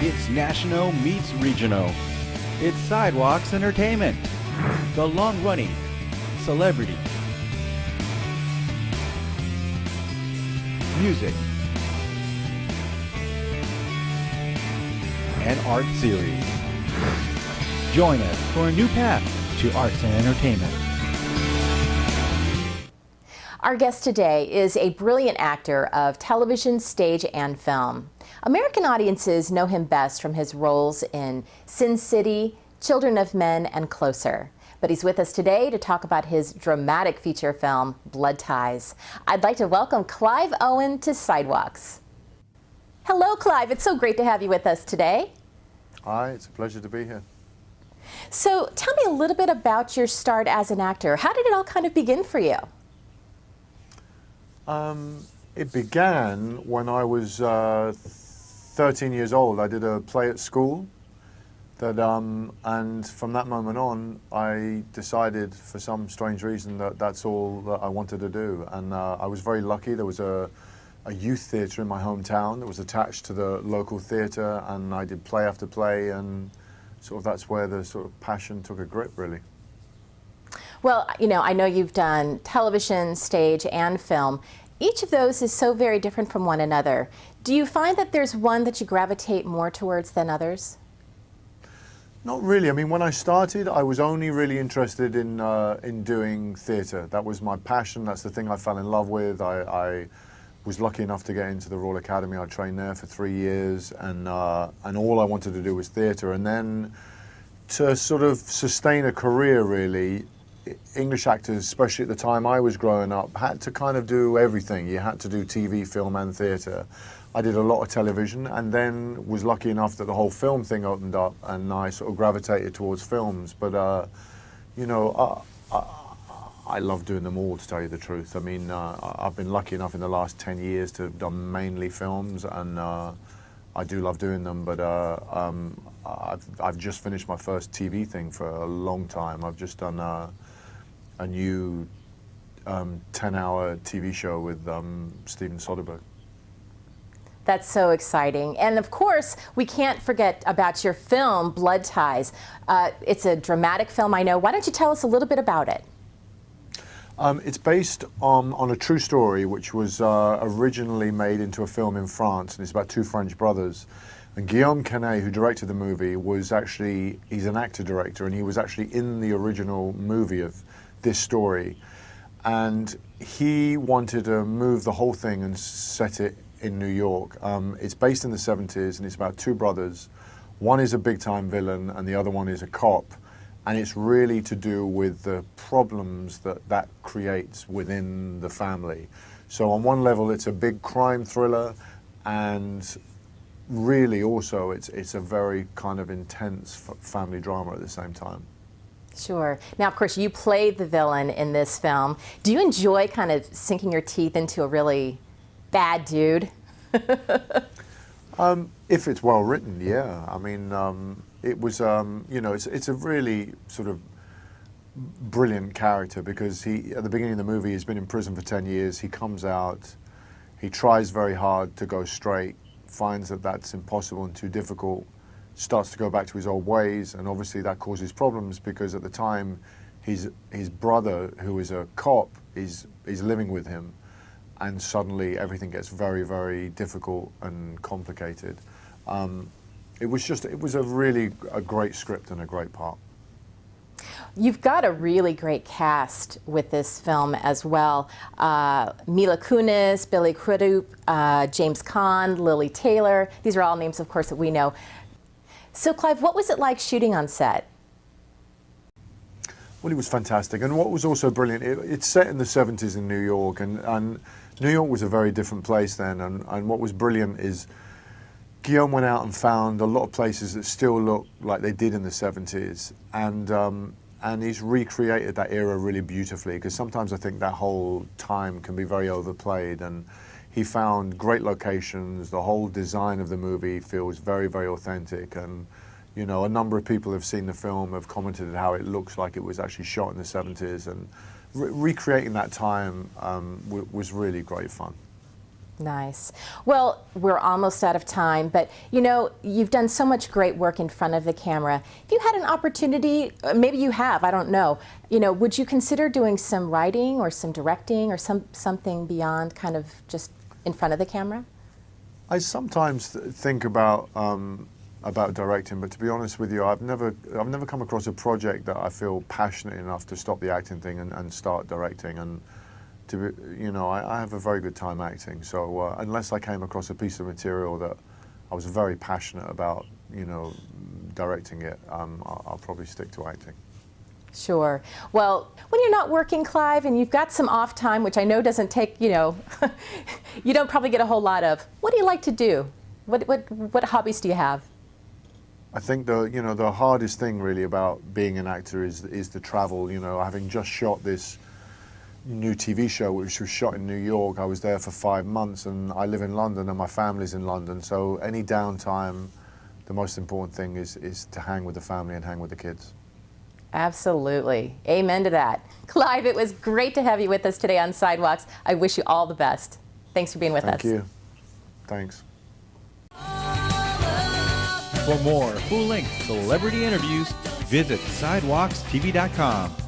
It's national meets regional. It's Sidewalks Entertainment. The long-running celebrity, music, and art series. Join us for a new path to arts and entertainment. Our guest today is a brilliant actor of television, stage, and film. American audiences know him best from his roles in Sin City, Children of Men, and Closer. But he's with us today to talk about his dramatic feature film, Blood Ties. I'd like to welcome Clive Owen to Sidewalks. Hello, Clive. It's so great to have you with us today. Hi, it's a pleasure to be here. So tell me a little bit about your start as an actor. How did it all kind of begin for you? It began when I was 13 years old. I did a play at school, and from that moment on, I decided for some strange reason that that's all that I wanted to do. And I was very lucky. There was a youth theatre in my hometown that was attached to the local theatre, and I did play after play, and sort of that's where the sort of passion took a grip, really. Well, you know, I know you've done television, stage, and film. Each of those is so very different from one another. Do you find that there's one that you gravitate more towards than others? Not really. I mean, when I started, I was only really interested in doing theatre. That was my passion. That's the thing I fell in love with. I was lucky enough to get into the Royal Academy. I trained there for 3 years, and all I wanted to do was theatre. And then to sort of sustain a career, really, English actors, especially at the time I was growing up, had to kind of do everything. You had to do TV, film, and theatre. I did a lot of television, and then was lucky enough that the whole film thing opened up, and I sort of gravitated towards films. But you know, I love doing them all, to tell you the truth. I mean, I've been lucky enough in the last 10 years to have done mainly films, and I do love doing them. But I've just finished my first TV thing for a long time. I've just done a new 10-hour TV show with Steven Soderbergh. That's so exciting. And of course, we can't forget about your film, Blood Ties. It's a dramatic film, I know. Why don't you tell us a little bit about it? It's based on a true story, which was originally made into a film in France, and it's about two French brothers. And Guillaume Canet, who directed the movie, he's an actor-director, and he was actually in the original movie of this story. And he wanted to move the whole thing and set it in New York. It's based in the 70s, and it's about two brothers. One is a big-time villain, and the other one is a cop. And it's really to do with the problems that creates within the family. So on one level, it's a big crime thriller, and really also it's a very kind of intense family drama at the same time. Sure. Now, of course, you played the villain in this film. Do you enjoy kind of sinking your teeth into a really bad dude? If it's well written, yeah. I mean, it was, you know, it's a really sort of brilliant character, because at the beginning of the movie, he's been in prison for 10 years. He comes out, he tries very hard to go straight, finds that that's impossible and too difficult, starts to go back to his old ways, and obviously that causes problems, because at the time, his brother, who is a cop, is living with him, and suddenly everything gets very, very difficult and complicated. It was a great script and a great part. You've got a really great cast with this film as well. Mila Kunis, Billy Crudup, James Caan, Lily Taylor. These are all names, of course, that we know. So, Clive, what was it like shooting on set? Well, it was fantastic. And what was also brilliant, it's set in the 70s in New York, and New York was a very different place then. And what was brilliant is Guillaume went out and found a lot of places that still look like they did in the 70s. And he's recreated that era really beautifully, because sometimes I think that whole time can be very overplayed. And he found great locations. The whole design of the movie feels very, very authentic. And, you know, a number of people have seen the film, have commented how it looks like it was actually shot in the 70s. And recreating that time was really great fun. Nice. Well, we're almost out of time, but you know, you've done so much great work in front of the camera. If you had an opportunity, maybe you have, I don't know, you know, would you consider doing some writing or some directing or something beyond kind of just in front of the camera? I sometimes think about directing, but to be honest with you, I've never come across a project that I feel passionate enough to stop the acting thing and start directing. And to be, you know, I have a very good time acting. So unless I came across a piece of material that I was very passionate about, you know, directing it, I'll probably stick to acting. Sure. Well, when you're not working, Clive, and you've got some off time, which I know doesn't take, you know, you don't probably get a whole lot of, what do you like to do? What hobbies do you have? I think the hardest thing really about being an actor is the travel. You know, having just shot this new TV show which was shot in New York, I was there for 5 months, and I live in London and my family's in London. So any downtime, the most important thing is to hang with the family and hang with the kids. Absolutely. Amen to that. Clive, it was great to have you with us today on Sidewalks. I wish you all the best. Thanks for being with us. Thank you. Thanks. For more full-length celebrity interviews, visit sidewalkstv.com.